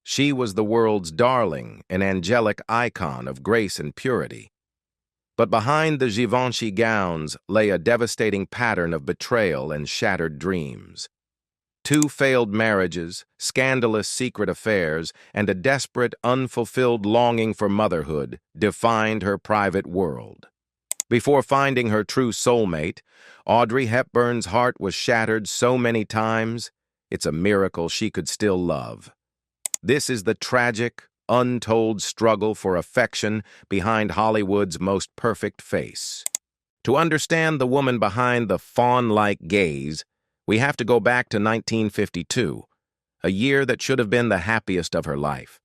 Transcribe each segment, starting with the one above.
She was the world's darling, an angelic icon of grace and purity. But behind the Givenchy gowns lay a devastating pattern of betrayal and shattered dreams. 2 failed marriages, scandalous secret affairs, and a desperate, unfulfilled longing for motherhood defined her private world. Before finding her true soulmate, Audrey Hepburn's heart was shattered so many times, it's a miracle she could still love. This is the tragic, untold struggle for affection behind Hollywood's most perfect face. To understand the woman behind the fawn-like gaze, we have to go back to 1952, a year that should have been the happiest of her life.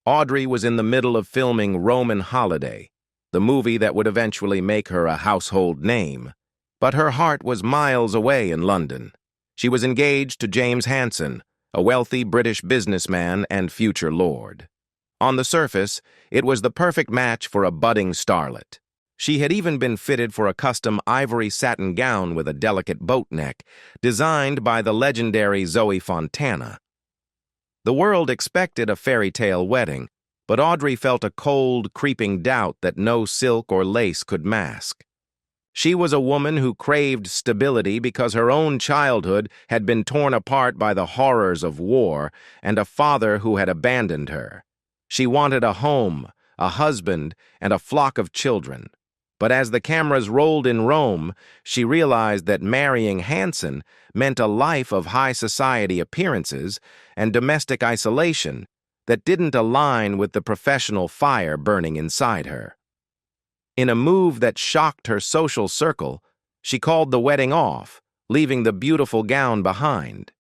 Audrey was in the middle of filming Roman Holiday, the movie that would eventually make her a household name. But her heart was miles away in London. She was engaged to James Hanson, a wealthy British businessman and future lord. On the surface, it was the perfect match for a budding starlet. She had even been fitted for a custom ivory satin gown with a delicate boat neck, designed by the legendary Zoe Fontana. The world expected a fairy tale wedding, but Audrey felt a cold, creeping doubt that no silk or lace could mask. She was a woman who craved stability because her own childhood had been torn apart by the horrors of war and a father who had abandoned her. She wanted a home, a husband, and a flock of children. But as the cameras rolled in Rome, she realized that marrying Hanson meant a life of high society appearances and domestic isolation that didn't align with the professional fire burning inside her. In a move that shocked her social circle, she called the wedding off, leaving the beautiful gown behind.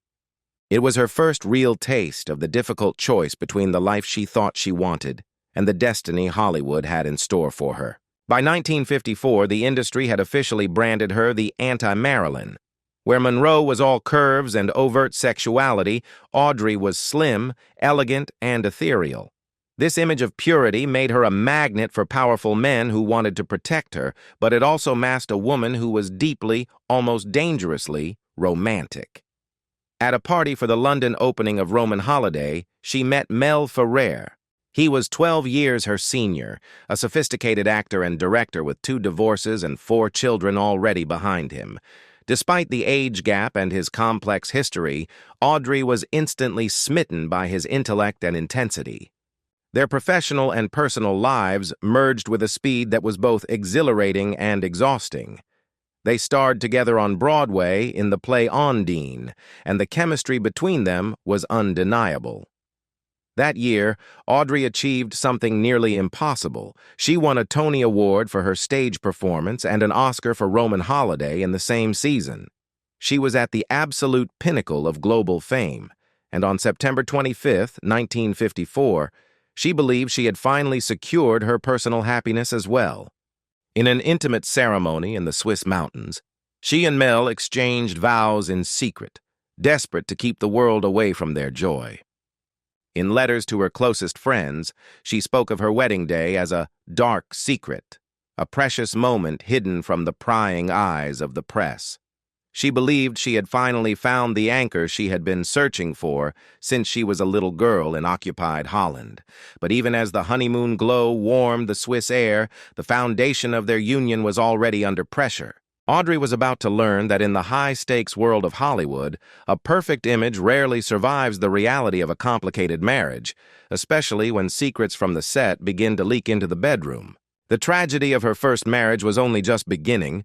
It was her first real taste of the difficult choice between the life she thought she wanted and the destiny Hollywood had in store for her. By 1954, the industry had officially branded her the anti-Marilyn. Where Monroe was all curves and overt sexuality, Audrey was slim, elegant, and ethereal. This image of purity made her a magnet for powerful men who wanted to protect her, but it also masked a woman who was deeply, almost dangerously, romantic. At a party for the London opening of Roman Holiday, she met Mel Ferrer. He was 12 years her senior, a sophisticated actor and director with 2 divorces and 4 children already behind him. Despite the age gap and his complex history, Audrey was instantly smitten by his intellect and intensity. Their professional and personal lives merged with a speed that was both exhilarating and exhausting. They starred together on Broadway in the play Ondine, and the chemistry between them was undeniable. That year, Audrey achieved something nearly impossible. She won a Tony Award for her stage performance and an Oscar for Roman Holiday in the same season. She was at the absolute pinnacle of global fame, and on September 25, 1954, she believed she had finally secured her personal happiness as well. In an intimate ceremony in the Swiss mountains, she and Mel exchanged vows in secret, desperate to keep the world away from their joy. In letters to her closest friends, she spoke of her wedding day as a dark secret, a precious moment hidden from the prying eyes of the press. She believed she had finally found the anchor she had been searching for since she was a little girl in occupied Holland. But even as the honeymoon glow warmed the Swiss air, the foundation of their union was already under pressure. Audrey was about to learn that in the high-stakes world of Hollywood, a perfect image rarely survives the reality of a complicated marriage, especially when secrets from the set begin to leak into the bedroom. The tragedy of her first marriage was only just beginning,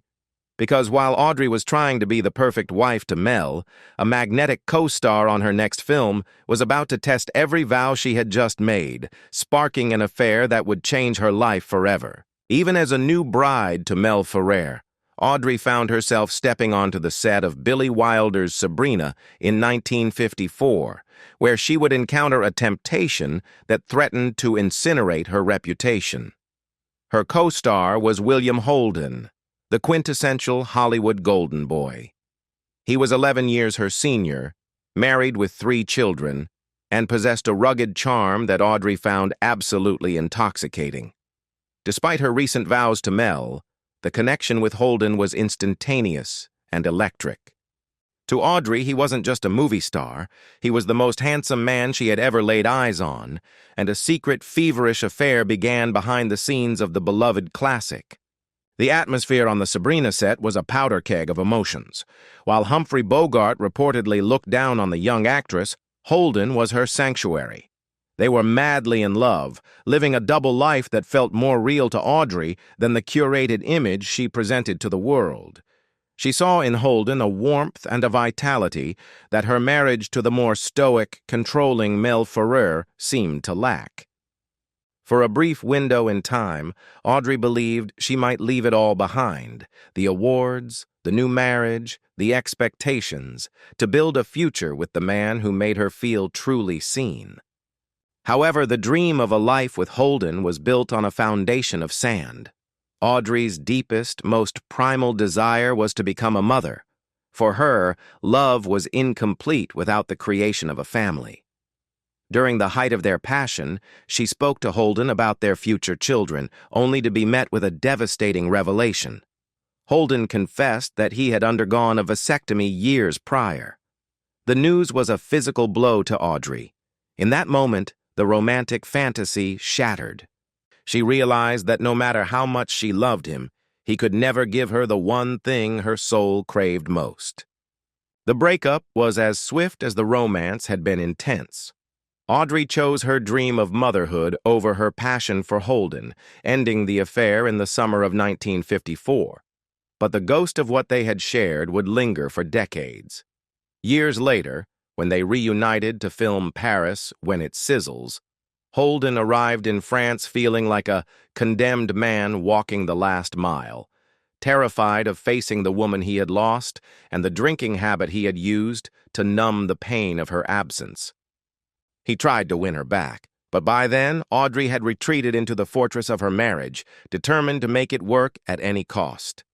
because while Audrey was trying to be the perfect wife to Mel, a magnetic co-star on her next film was about to test every vow she had just made, sparking an affair that would change her life forever. Even as a new bride to Mel Ferrer, Audrey found herself stepping onto the set of Billy Wilder's Sabrina in 1954, where she would encounter a temptation that threatened to incinerate her reputation. Her co-star was William Holden, the quintessential Hollywood golden boy. He was 11 years her senior, married with 3 children, and possessed a rugged charm that Audrey found absolutely intoxicating. Despite her recent vows to Mel, the connection with Holden was instantaneous and electric. To Audrey, he wasn't just a movie star. He was the most handsome man she had ever laid eyes on, and a secret, feverish affair began behind the scenes of the beloved classic. The atmosphere on the Sabrina set was a powder keg of emotions. While Humphrey Bogart reportedly looked down on the young actress, Holden was her sanctuary. They were madly in love, living a double life that felt more real to Audrey than the curated image she presented to the world. She saw in Holden a warmth and a vitality that her marriage to the more stoic, controlling Mel Ferrer seemed to lack. For a brief window in time, Audrey believed she might leave it all behind, the awards, the new marriage, the expectations, to build a future with the man who made her feel truly seen. However, the dream of a life with Holden was built on a foundation of sand. Audrey's deepest, most primal desire was to become a mother. For her, love was incomplete without the creation of a family. During the height of their passion, she spoke to Holden about their future children, only to be met with a devastating revelation. Holden confessed that he had undergone a vasectomy years prior. The news was a physical blow to Audrey. In that moment, the romantic fantasy shattered. She realized that no matter how much she loved him, he could never give her the one thing her soul craved most. The breakup was as swift as the romance had been intense. Audrey chose her dream of motherhood over her passion for Holden, ending the affair in the summer of 1954. But the ghost of what they had shared would linger for decades. Years later, when they reunited to film Paris When It Sizzles, Holden arrived in France feeling like a condemned man walking the last mile, terrified of facing the woman he had lost and the drinking habit he had used to numb the pain of her absence. He tried to win her back, but by then Audrey had retreated into the fortress of her marriage, determined to make it work at any cost.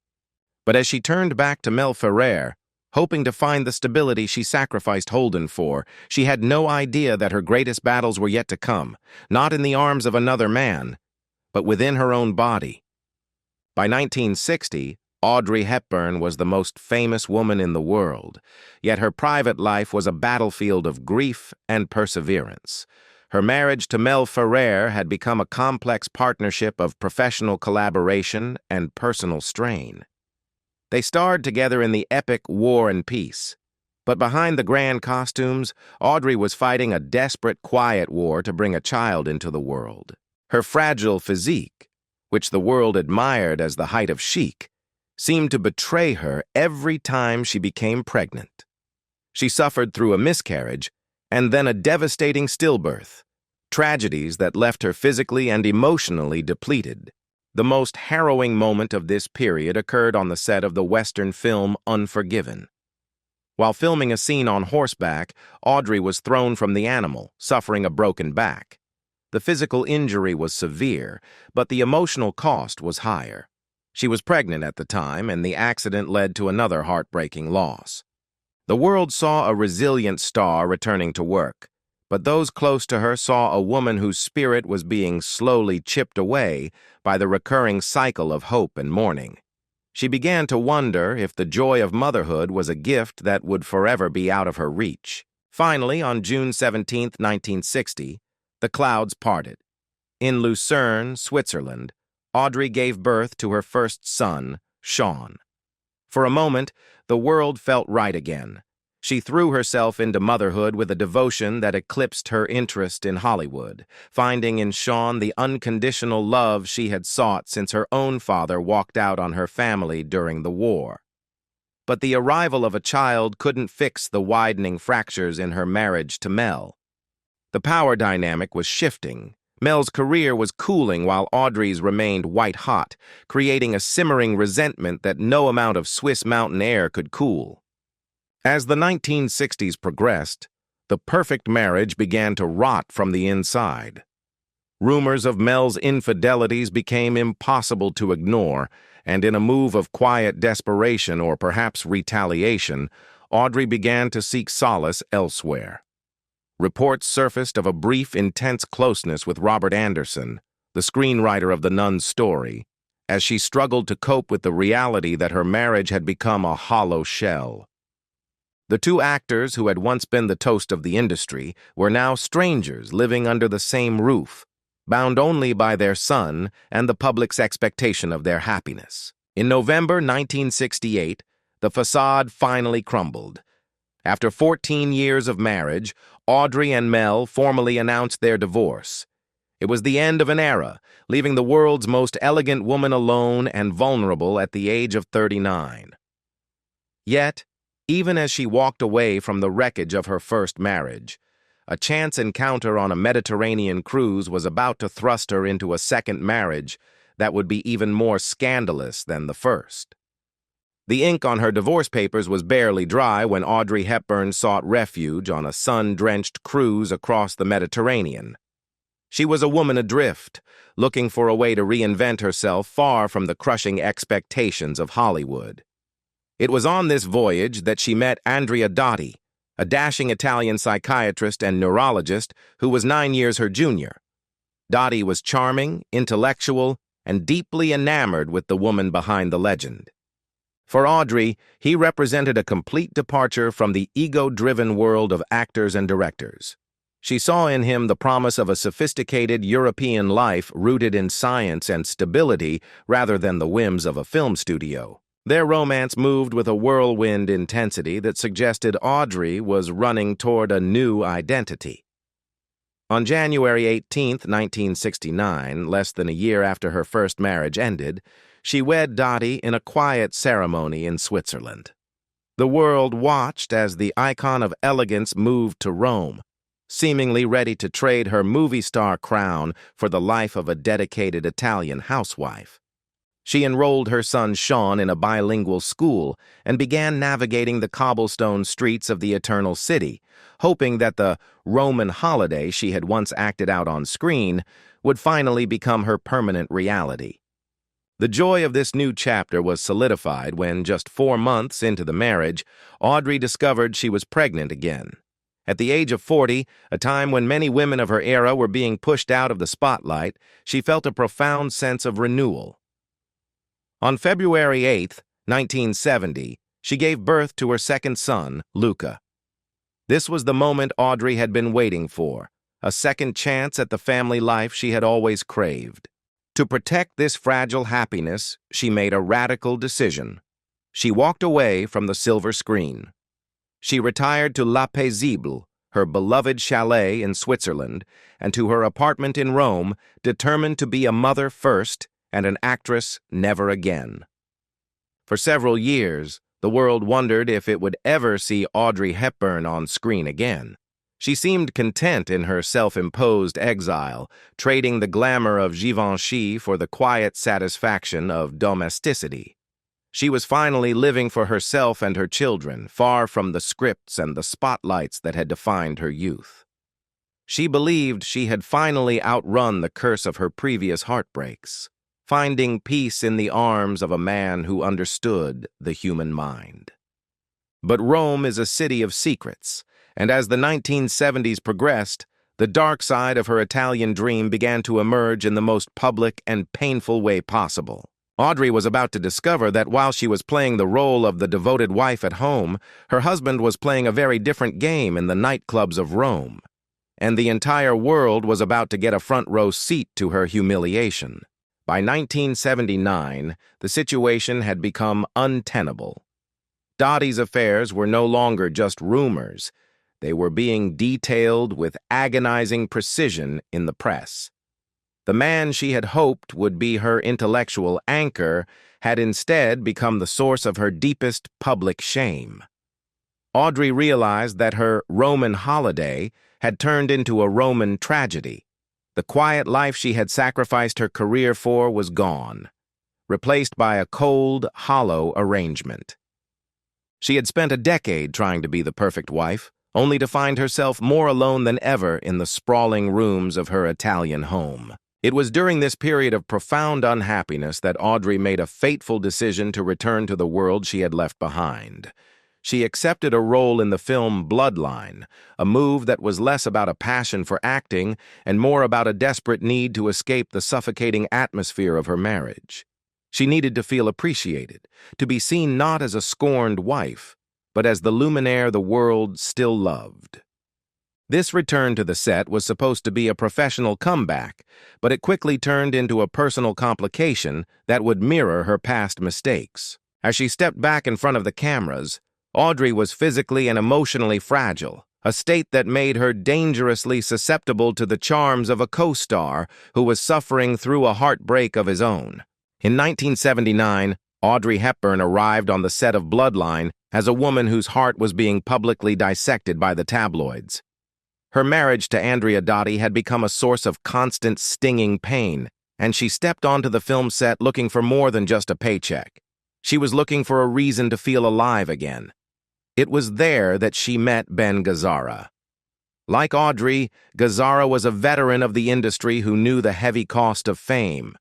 But as she turned back to Mel Ferrer, hoping to find the stability she sacrificed Holden for, she had no idea that her greatest battles were yet to come, not in the arms of another man, but within her own body. By 1960, Audrey Hepburn was the most famous woman in the world, yet her private life was a battlefield of grief and perseverance. Her marriage to Mel Ferrer had become a complex partnership of professional collaboration and personal strain. They starred together in the epic War and Peace. But behind the grand costumes, Audrey was fighting a desperate, quiet war to bring a child into the world. Her fragile physique, which the world admired as the height of chic, seemed to betray her every time she became pregnant. She suffered through a miscarriage and then a devastating stillbirth, tragedies that left her physically and emotionally depleted. The most harrowing moment of this period occurred on the set of the Western film Unforgiven. While filming a scene on horseback, Audrey was thrown from the animal, suffering a broken back. The physical injury was severe, but the emotional cost was higher. She was pregnant at the time, and the accident led to another heartbreaking loss. The world saw a resilient star returning to work, but those close to her saw a woman whose spirit was being slowly chipped away by the recurring cycle of hope and mourning. She began to wonder if the joy of motherhood was a gift that would forever be out of her reach. Finally, on June 17, 1960, the clouds parted. In Lucerne, Switzerland, Audrey gave birth to her first son, Sean. For a moment, the world felt right again. She threw herself into motherhood with a devotion that eclipsed her interest in Hollywood, finding in Sean the unconditional love she had sought since her own father walked out on her family during the war. But the arrival of a child couldn't fix the widening fractures in her marriage to Mel. The power dynamic was shifting. Mel's career was cooling while Audrey's remained white-hot, creating a simmering resentment that no amount of Swiss mountain air could cool. As the 1960s progressed, the perfect marriage began to rot from the inside. Rumors of Mel's infidelities became impossible to ignore, and in a move of quiet desperation or perhaps retaliation, Audrey began to seek solace elsewhere. Reports surfaced of a brief, intense closeness with Robert Anderson, the screenwriter of The Nun's story, as she struggled to cope with the reality that her marriage had become a hollow shell. The two actors who had once been the toast of the industry were now strangers living under the same roof, bound only by their son and the public's expectation of their happiness. In November 1968, the facade finally crumbled. After 14 years of marriage, Audrey and Mel formally announced their divorce. It was the end of an era, leaving the world's most elegant woman alone and vulnerable at the age of 39. Yet, even as she walked away from the wreckage of her first marriage, a chance encounter on a Mediterranean cruise was about to thrust her into a second marriage that would be even more scandalous than the first. The ink on her divorce papers was barely dry when Audrey Hepburn sought refuge on a sun-drenched cruise across the Mediterranean. She was a woman adrift, looking for a way to reinvent herself far from the crushing expectations of Hollywood. It was on this voyage that she met Andrea Dotti, a dashing Italian psychiatrist and neurologist who was 9 years her junior. Dotti was charming, intellectual, and deeply enamored with the woman behind the legend. For Audrey, he represented a complete departure from the ego-driven world of actors and directors. She saw in him the promise of a sophisticated European life rooted in science and stability rather than the whims of a film studio. Their romance moved with a whirlwind intensity that suggested Audrey was running toward a new identity. On January 18, 1969, less than a year after her first marriage ended, she wed Dotti in a quiet ceremony in Switzerland. The world watched as the icon of elegance moved to Rome, seemingly ready to trade her movie star crown for the life of a dedicated Italian housewife. She enrolled her son Sean in a bilingual school and began navigating the cobblestone streets of the Eternal City, hoping that the Roman holiday she had once acted out on screen would finally become her permanent reality. The joy of this new chapter was solidified when, just 4 months into the marriage, Audrey discovered she was pregnant again. At the age of 40, a time when many women of her era were being pushed out of the spotlight, she felt a profound sense of renewal. On February 8, 1970, she gave birth to her second son, Luca. This was the moment Audrey had been waiting for, a second chance at the family life she had always craved. To protect this fragile happiness, she made a radical decision. She walked away from the silver screen. She retired to La Paisible, her beloved chalet in Switzerland, and to her apartment in Rome, determined to be a mother first and an actress never again. For several years, the world wondered if it would ever see Audrey Hepburn on screen again. She seemed content in her self-imposed exile, trading the glamour of Givenchy for the quiet satisfaction of domesticity. She was finally living for herself and her children, far from the scripts and the spotlights that had defined her youth. She believed she had finally outrun the curse of her previous heartbreaks, finding peace in the arms of a man who understood the human mind. But Rome is a city of secrets, and as the 1970s progressed, the dark side of her Italian dream began to emerge in the most public and painful way possible. Audrey was about to discover that while she was playing the role of the devoted wife at home, her husband was playing a very different game in the nightclubs of Rome, and the entire world was about to get a front-row seat to her humiliation. By 1979, the situation had become untenable. Dotti's affairs were no longer just rumors. They were being detailed with agonizing precision in the press. The man she had hoped would be her intellectual anchor had instead become the source of her deepest public shame. Audrey realized that her Roman holiday had turned into a Roman tragedy. The quiet life she had sacrificed her career for was gone, replaced by a cold, hollow arrangement. She had spent a decade trying to be the perfect wife, only to find herself more alone than ever in the sprawling rooms of her Italian home. It was during this period of profound unhappiness that Audrey made a fateful decision to return to the world she had left behind. She accepted a role in the film Bloodline, a move that was less about a passion for acting and more about a desperate need to escape the suffocating atmosphere of her marriage. She needed to feel appreciated, to be seen not as a scorned wife, but as the luminaire the world still loved. This return to the set was supposed to be a professional comeback, but it quickly turned into a personal complication that would mirror her past mistakes. As she stepped back in front of the cameras, Audrey was physically and emotionally fragile, a state that made her dangerously susceptible to the charms of a co-star who was suffering through a heartbreak of his own. In 1979, Audrey Hepburn arrived on the set of Bloodline as a woman whose heart was being publicly dissected by the tabloids. Her marriage to Andrea Dotti had become a source of constant stinging pain, and she stepped onto the film set looking for more than just a paycheck. She was looking for a reason to feel alive again. It was there that she met Ben Gazzara. Like Audrey, Gazzara was a veteran of the industry who knew the heavy cost of fame.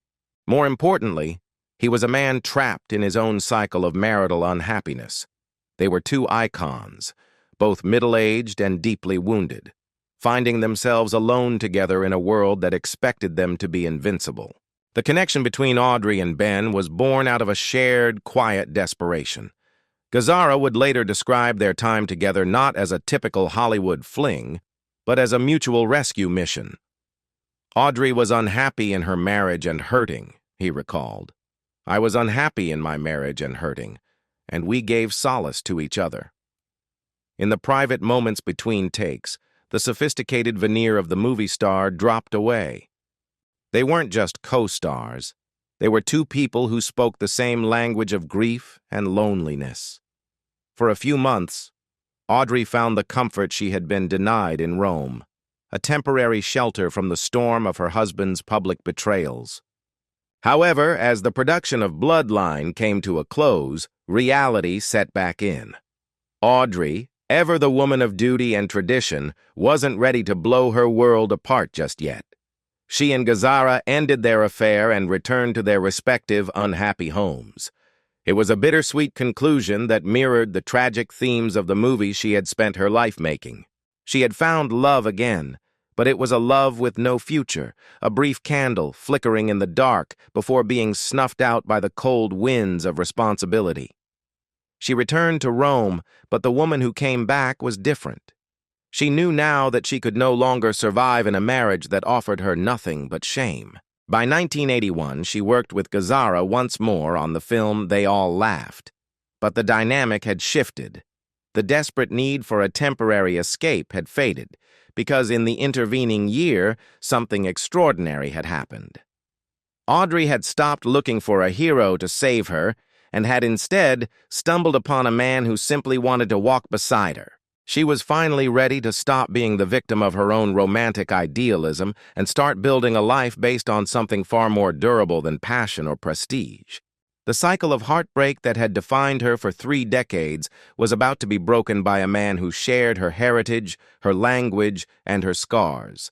More importantly, he was a man trapped in his own cycle of marital unhappiness. They were two icons, both middle-aged and deeply wounded, finding themselves alone together in a world that expected them to be invincible. The connection between Audrey and Ben was born out of a shared, quiet desperation. Gazzara would later describe their time together not as a typical Hollywood fling, but as a mutual rescue mission. Audrey was unhappy in her marriage and hurting, he recalled. I was unhappy in my marriage and hurting, and we gave solace to each other. In the private moments between takes, the sophisticated veneer of the movie star dropped away. They weren't just co-stars. They were two people who spoke the same language of grief and loneliness. For a few months, Audrey found the comfort she had been denied in Rome, a temporary shelter from the storm of her husband's public betrayals. However, as the production of Bloodline came to a close, reality set back in. Audrey, ever the woman of duty and tradition, wasn't ready to blow her world apart just yet. She and Gazzara ended their affair and returned to their respective unhappy homes. It was a bittersweet conclusion that mirrored the tragic themes of the movie she had spent her life making. She had found love again, but it was a love with no future, a brief candle flickering in the dark before being snuffed out by the cold winds of responsibility. She returned to Rome, but the woman who came back was different. She knew now that she could no longer survive in a marriage that offered her nothing but shame. By 1981, she worked with Gazzara once more on the film They All Laughed. But the dynamic had shifted. The desperate need for a temporary escape had faded, because in the intervening year, something extraordinary had happened. Audrey had stopped looking for a hero to save her and had instead stumbled upon a man who simply wanted to walk beside her. She was finally ready to stop being the victim of her own romantic idealism and start building a life based on something far more durable than passion or prestige. The cycle of heartbreak that had defined her for 3 decades was about to be broken by a man who shared her heritage, her language, and her scars.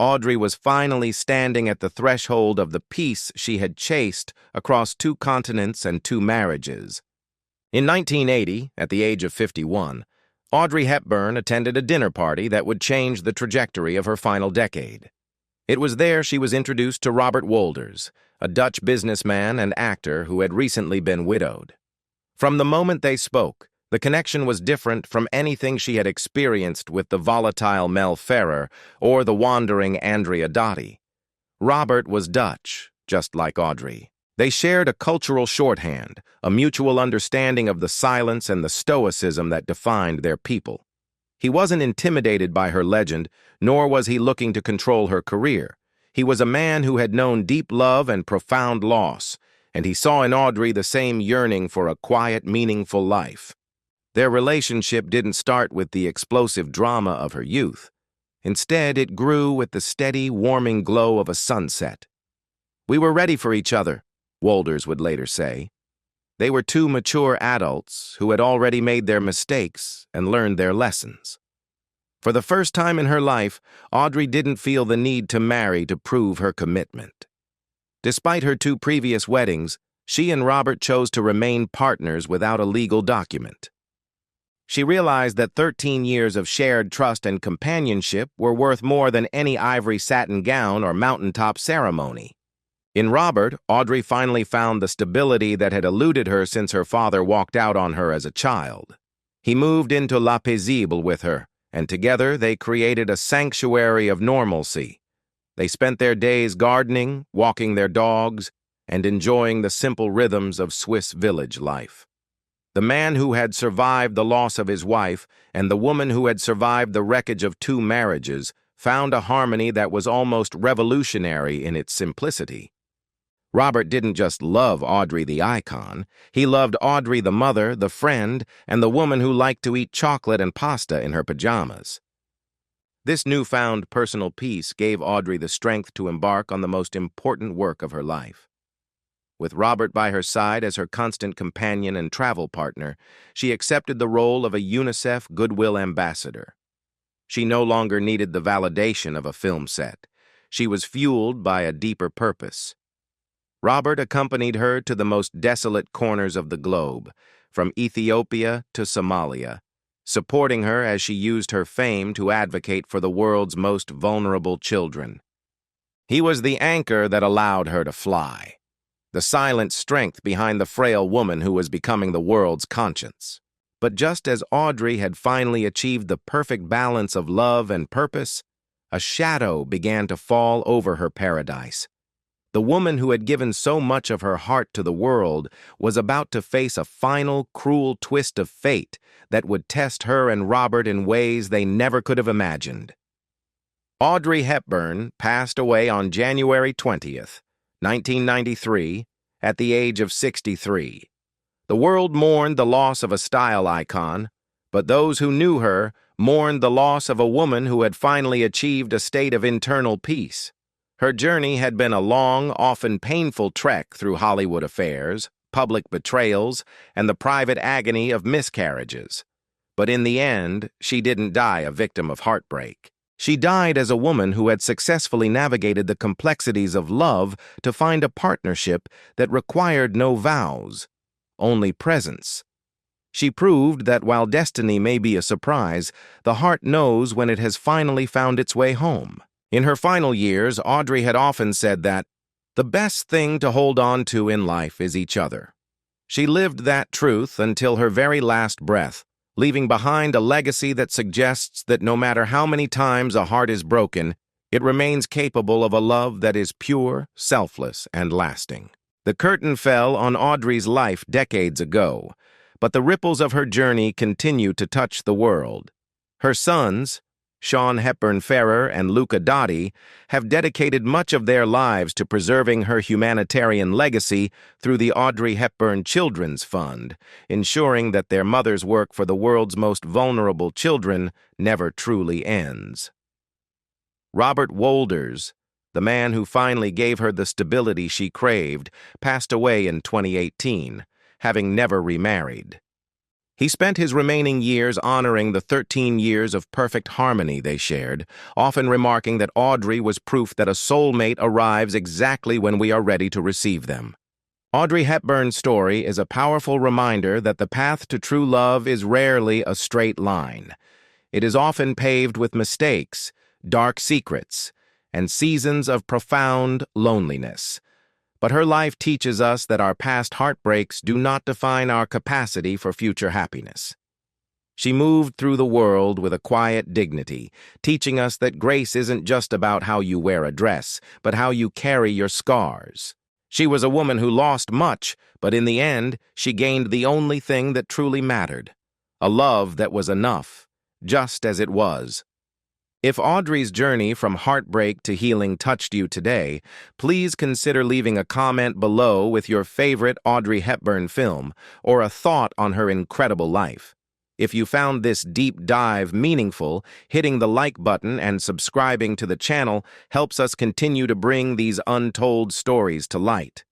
Audrey was finally standing at the threshold of the peace she had chased across 2 continents and 2 marriages. In 1980, at the age of 51, Audrey Hepburn attended a dinner party that would change the trajectory of her final decade. It was there she was introduced to Robert Wolders, a Dutch businessman and actor who had recently been widowed. From the moment they spoke, the connection was different from anything she had experienced with the volatile Mel Ferrer or the wandering Andrea Dotti. Robert was Dutch, just like Audrey. They shared a cultural shorthand, a mutual understanding of the silence and the stoicism that defined their people. He wasn't intimidated by her legend, nor was he looking to control her career. He was a man who had known deep love and profound loss, and he saw in Audrey the same yearning for a quiet, meaningful life. Their relationship didn't start with the explosive drama of her youth. Instead, it grew with the steady, warming glow of a sunset. "We were ready for each other," Wolders would later say. They were 2 mature adults who had already made their mistakes and learned their lessons. For the first time in her life, Audrey didn't feel the need to marry to prove her commitment. Despite her 2 previous weddings, she and Robert chose to remain partners without a legal document. She realized that 13 years of shared trust and companionship were worth more than any ivory satin gown or mountaintop ceremony. In Robert, Audrey finally found the stability that had eluded her since her father walked out on her as a child. He moved into La Paisible with her, and together they created a sanctuary of normalcy. They spent their days gardening, walking their dogs, and enjoying the simple rhythms of Swiss village life. The man who had survived the loss of his wife and the woman who had survived the wreckage of 2 marriages found a harmony that was almost revolutionary in its simplicity. Robert didn't just love Audrey the icon, he loved Audrey the mother, the friend, and the woman who liked to eat chocolate and pasta in her pajamas. This newfound personal peace gave Audrey the strength to embark on the most important work of her life. With Robert by her side as her constant companion and travel partner, she accepted the role of a UNICEF Goodwill Ambassador. She no longer needed the validation of a film set. She was fueled by a deeper purpose. Robert accompanied her to the most desolate corners of the globe, from Ethiopia to Somalia, supporting her as she used her fame to advocate for the world's most vulnerable children. He was the anchor that allowed her to fly, the silent strength behind the frail woman who was becoming the world's conscience. But just as Audrey had finally achieved the perfect balance of love and purpose, a shadow began to fall over her paradise. The woman who had given so much of her heart to the world was about to face a final, cruel twist of fate that would test her and Robert in ways they never could have imagined. Audrey Hepburn passed away on January 20th, 1993, at the age of 63. The world mourned the loss of a style icon, but those who knew her mourned the loss of a woman who had finally achieved a state of internal peace. Her journey had been a long, often painful trek through Hollywood affairs, public betrayals, and the private agony of miscarriages. But in the end, she didn't die a victim of heartbreak. She died as a woman who had successfully navigated the complexities of love to find a partnership that required no vows, only presence. She proved that while destiny may be a surprise, the heart knows when it has finally found its way home. In her final years, Audrey had often said that the best thing to hold on to in life is each other. She lived that truth until her very last breath, leaving behind a legacy that suggests that no matter how many times a heart is broken, it remains capable of a love that is pure, selfless, and lasting. The curtain fell on Audrey's life decades ago, but the ripples of her journey continue to touch the world. Her sons, Sean Hepburn Ferrer and Luca Dotti, have dedicated much of their lives to preserving her humanitarian legacy through the Audrey Hepburn Children's Fund, ensuring that their mother's work for the world's most vulnerable children never truly ends. Robert Wolders, the man who finally gave her the stability she craved, passed away in 2018, having never remarried. He spent his remaining years honoring the 13 years of perfect harmony they shared, often remarking that Audrey was proof that a soulmate arrives exactly when we are ready to receive them. Audrey Hepburn's story is a powerful reminder that the path to true love is rarely a straight line. It is often paved with mistakes, dark secrets, and seasons of profound loneliness. But her life teaches us that our past heartbreaks do not define our capacity for future happiness. She moved through the world with a quiet dignity, teaching us that grace isn't just about how you wear a dress, but how you carry your scars. She was a woman who lost much, but in the end, she gained the only thing that truly mattered, a love that was enough, just as it was. If Audrey's journey from heartbreak to healing touched you today, please consider leaving a comment below with your favorite Audrey Hepburn film or a thought on her incredible life. If you found this deep dive meaningful, hitting the like button and subscribing to the channel helps us continue to bring these untold stories to light.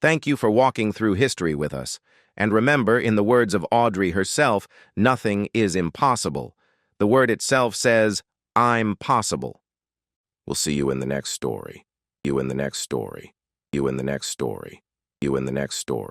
Thank you for walking through history with us. And remember, in the words of Audrey herself, nothing is impossible. The word itself says, I'm possible. We'll see you in the next story. You in the next story. You in the next story. You in the next story.